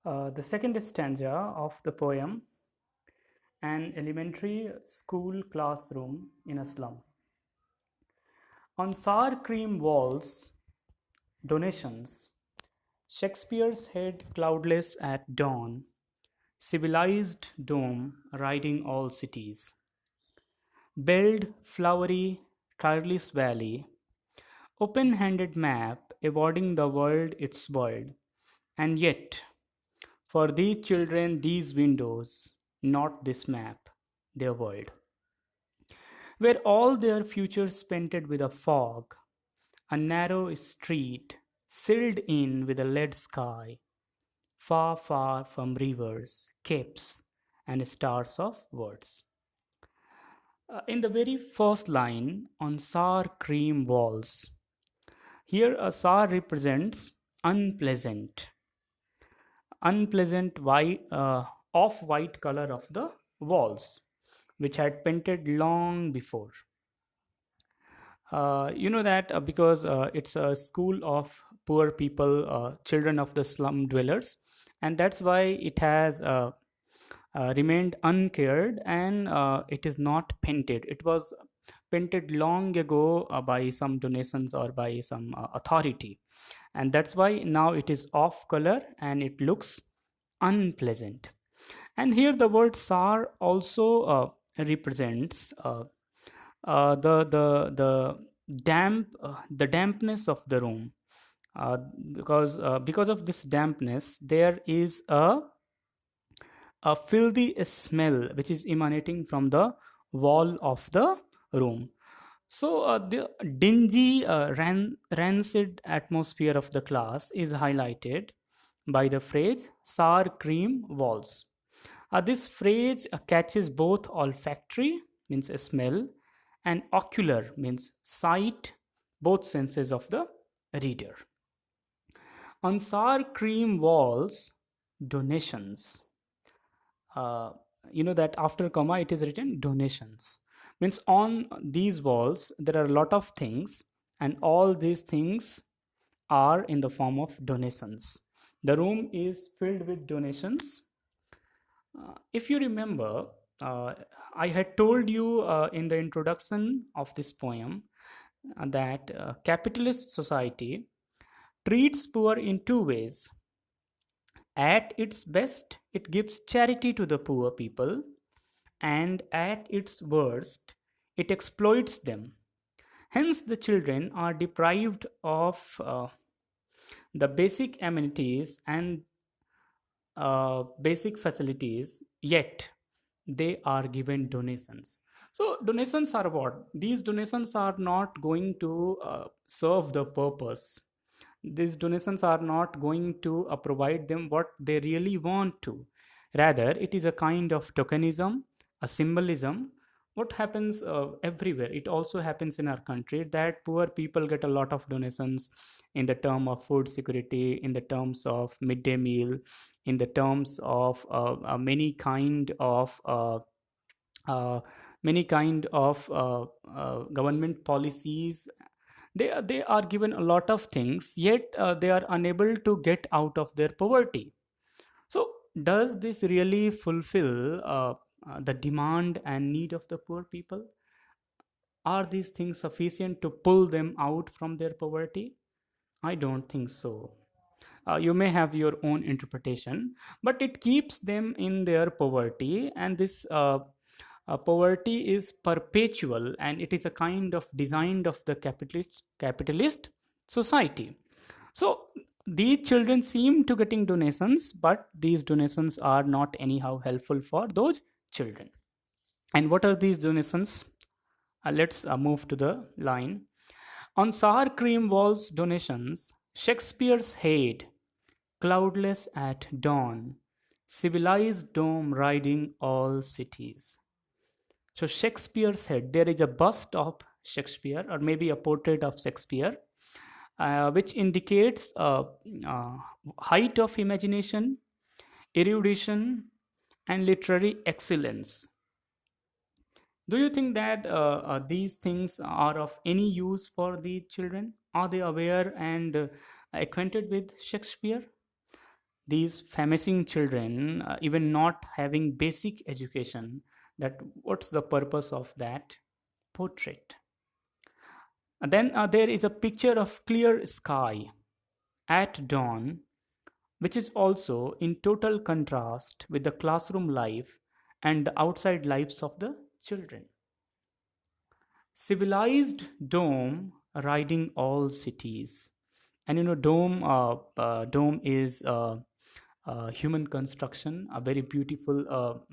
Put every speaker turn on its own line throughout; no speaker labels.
The second stanza of the poem, an elementary school classroom in a slum. On sour cream walls, donations, Shakespeare's head cloudless at dawn, civilized dome riding all cities, belled flowery, tireless valley, open handed map awarding the world its world, and yet, for these children, these windows, not this map, their world, where all their futures painted with a fog, a narrow street sealed in with a lead sky, far, far from rivers, capes, and stars of words. In the very first line, on sour cream walls, here a sour represents unpleasant, unpleasant white, off-white color of the walls, which had painted long before. You know that because it's a school of poor people, children of the slum dwellers, and that's why it has remained uncared and it is not painted. It was painted long ago by some donations or by some authority, and that's why now it is off color and it looks unpleasant. And here the word sour also represents the the dampness of the room, uh, because of this dampness there is a filthy smell which is emanating from the wall of the room. So the dingy rancid atmosphere of the class is highlighted by the phrase sour cream walls. This phrase catches both olfactory, means a smell, and ocular, means sight, both senses of the reader. On sour cream walls, donations. Uh, you know that after comma it is written donations. Means on these walls there are a lot of things, and all these things are in the form of donations. The room is filled with donations. If you remember, uh, I had told you in the introduction of this poem that capitalist society treats poor in two ways. At its best, it gives charity to the poor people, and at its worst, it exploits them. Hence, the children are deprived of the basic amenities and basic facilities, yet they are given donations. So donations are what? These donations are not going to serve the purpose. These donations are not going to provide them what they really want to. Rather, it is a kind of tokenism, a symbolism. What happens everywhere, it also happens in our country, that poor people get a lot of donations in the term of food security, in the terms of midday meal, in the terms of uh, many kind of government policies. They are given a lot of things, yet they are unable to get out of their poverty. So does this really fulfill the demand and need of the poor people? Are these things sufficient to pull them out from their poverty? I don't think so. You may have your own interpretation, but it keeps them in their poverty, and this poverty is perpetual, and it is a kind of design of the capitalist society. So these children seem to getting donations, but these donations are not anyhow helpful for those children. And what are these donations? Let's move to the line. On sour cream walls donations, Shakespeare's head, cloudless at dawn, civilized dome riding all cities. So Shakespeare's head, there is a bust of Shakespeare, or maybe a portrait of Shakespeare, which indicates uh, height of imagination, erudition, and literary excellence. Do you think that these things are of any use for the children? Are they aware and acquainted with Shakespeare? these famishing children, even not having basic education, that what's the purpose of that portrait. And then there is a picture of clear sky at dawn, which is also in total contrast with the classroom life and the outside lives of the children. Civilized dome riding all cities. And dome is human construction, a very beautiful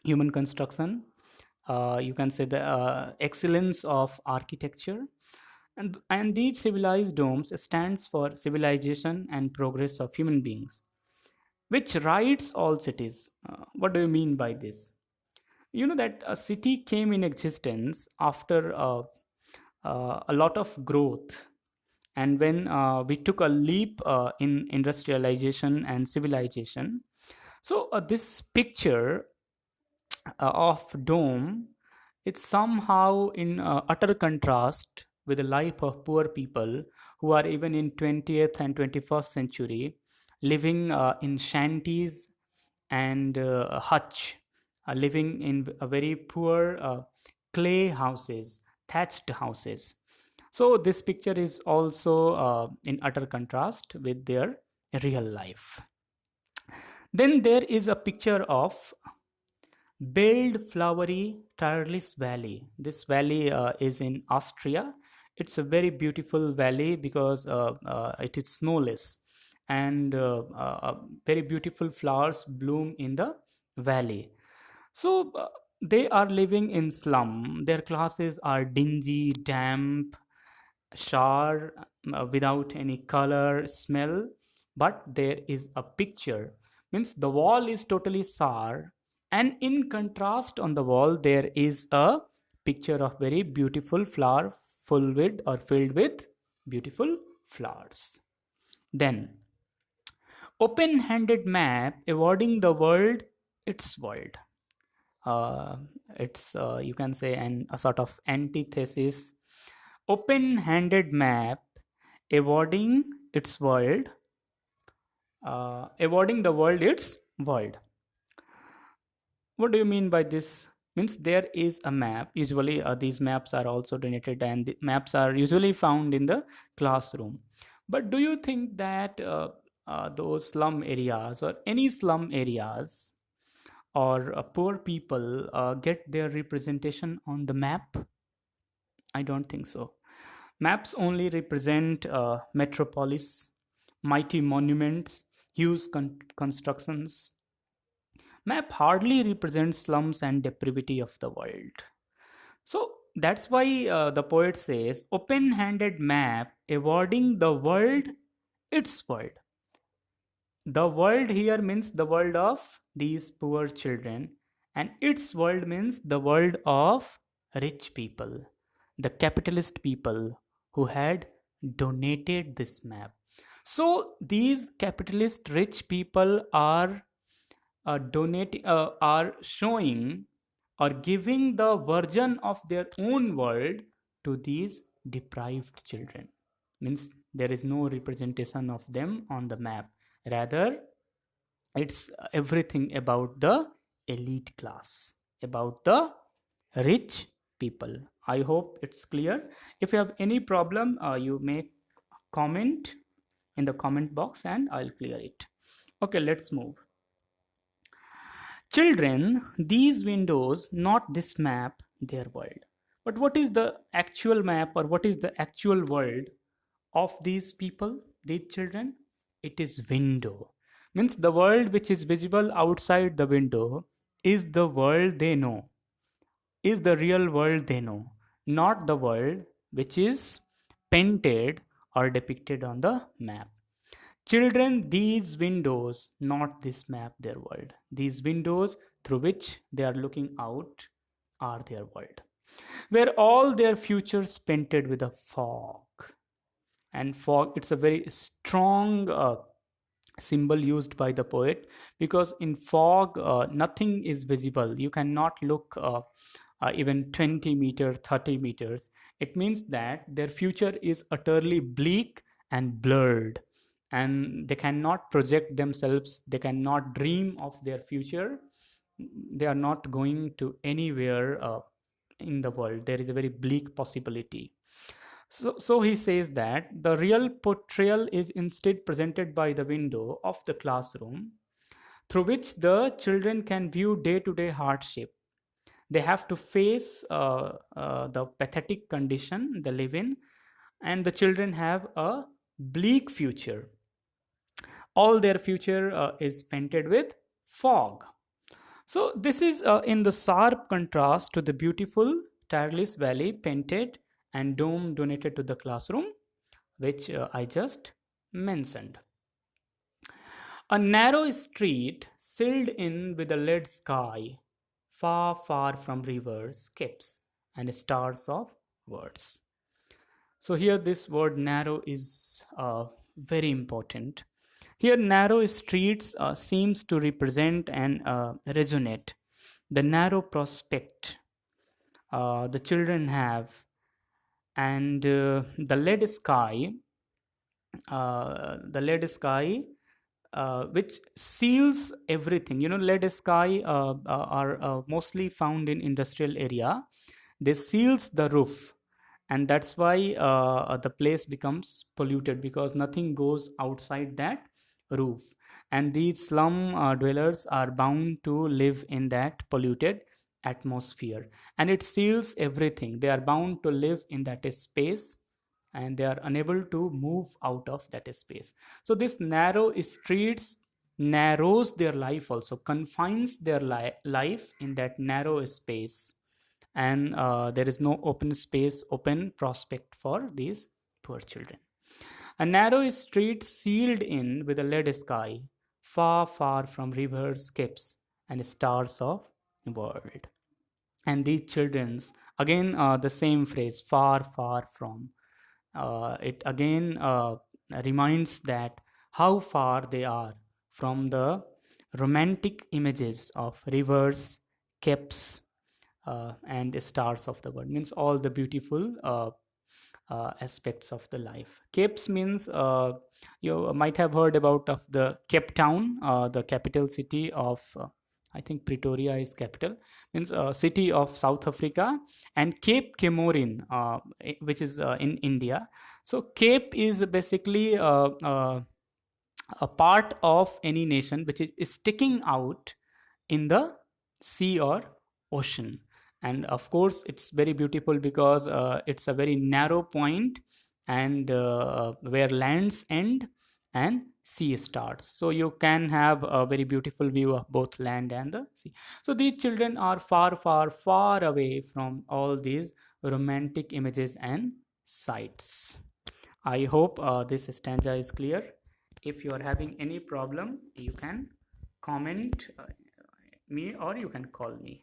human construction. You can say the excellence of architecture, and these civilized domes stands for civilization and progress of human beings, which rides all cities. What do you mean by this? You know that a city came in existence after a lot of growth, and when we took a leap in industrialization and civilization. So this picture of dome, it's somehow in utter contrast with the life of poor people who are even in 20th and 21st century living in shanties and hutch, living in a very poor clay houses, thatched houses. So this picture is also in utter contrast with their real life. Then there is a picture of Build flowery tireless valley. This valley is in Austria. It's a very beautiful valley because it is snowless, and very beautiful flowers bloom in the valley. So they are living in slum. Their classes are dingy, damp, sour, without any color, smell. But there is a picture, means the wall is totally sour, and in contrast on the wall there is a picture of very beautiful flower, full with or filled with beautiful flowers. Then open-handed map awarding the world its world. uh, it's you can say a sort of antithesis. Open-handed map awarding its world, awarding the world its world. What do you mean by this? Means there is a map. Usually, these maps are also donated, and the maps are usually found in the classroom. But do you think that those slum areas or any slum areas or poor people get their representation on the map? I don't think so. Maps only represent metropolis, mighty monuments, huge constructions. Map hardly represents slums and depravity of the world. So that's why the poet says, open handed map awarding the world its world. The world here means the world of these poor children, and its world means the world of rich people, the capitalist people who had donated this map. So these capitalist rich people are showing or giving the version of their own world to these deprived children. Means there is no representation of them on the map. Rather, it's everything about the elite class, about the rich people. I hope it's clear. If you have any problem, you may comment in the comment box and I'll clear it. Okay, let's move. Children, these windows, not this map, their world. But what is the actual map or what is the actual world of these people, these children? It is window. Means the world which is visible outside the window is the world they know, is the real world they know, not the world which is painted or depicted on the map. Children, these windows, not this map, their world. These windows through which they are looking out are their world, where all their futures painted with a fog. And fog, it's a very strong symbol used by the poet, because in fog nothing is visible. You cannot look even 20 meters, 30 meters. It means that their future is utterly bleak and blurred, and they cannot project themselves, they cannot dream of their future, they are not going to anywhere in the world. There is a very bleak possibility. So he says that the real portrayal is instead presented by the window of the classroom, through which the children can view day to day hardship. They have to face the pathetic condition they live in, and the children have a bleak future. All their future is painted with fog. So, this is in the sharp contrast to the beautiful tireless valley painted and dome donated to the classroom, which I just mentioned. A narrow street sealed in with a lead sky, far, far from rivers, skips, and stars of words. So, here this word narrow is very important. Here, narrow streets seems to represent and resonate the narrow prospect the children have, and the lead sky which seals everything. You know, lead sky are mostly found in industrial area. They seals the roof, and that's why the place becomes polluted, because nothing goes outside that roof, and these slum dwellers are bound to live in that polluted atmosphere, and it seals everything. They are bound to live in that space, and they are unable to move out of that space. So this narrow streets narrows their life, also confines their life in that narrow space, and there is no open space, open prospect for these poor children. A narrow street sealed in with a lead sky, far, far from rivers, skips, and stars of world. And these children's, again the same phrase, far, far from. It again reminds that how far they are from the romantic images of rivers, caps, and stars of the world. Means all the beautiful aspects of the life. Capes means you might have heard about of the Cape Town, the capital city of I think Pretoria is capital, means city of South Africa, and Cape Comorin, which is in India. So Cape is basically a part of any nation which is sticking out in the sea or ocean. And of course it's very beautiful because it's a very narrow point, and where lands end and sea starts, so you can have a very beautiful view of both land and the sea. So these children are far, far, far away from all these romantic images and sights. I hope this stanza is clear. If you are having any problem, you can comment me or you can call me.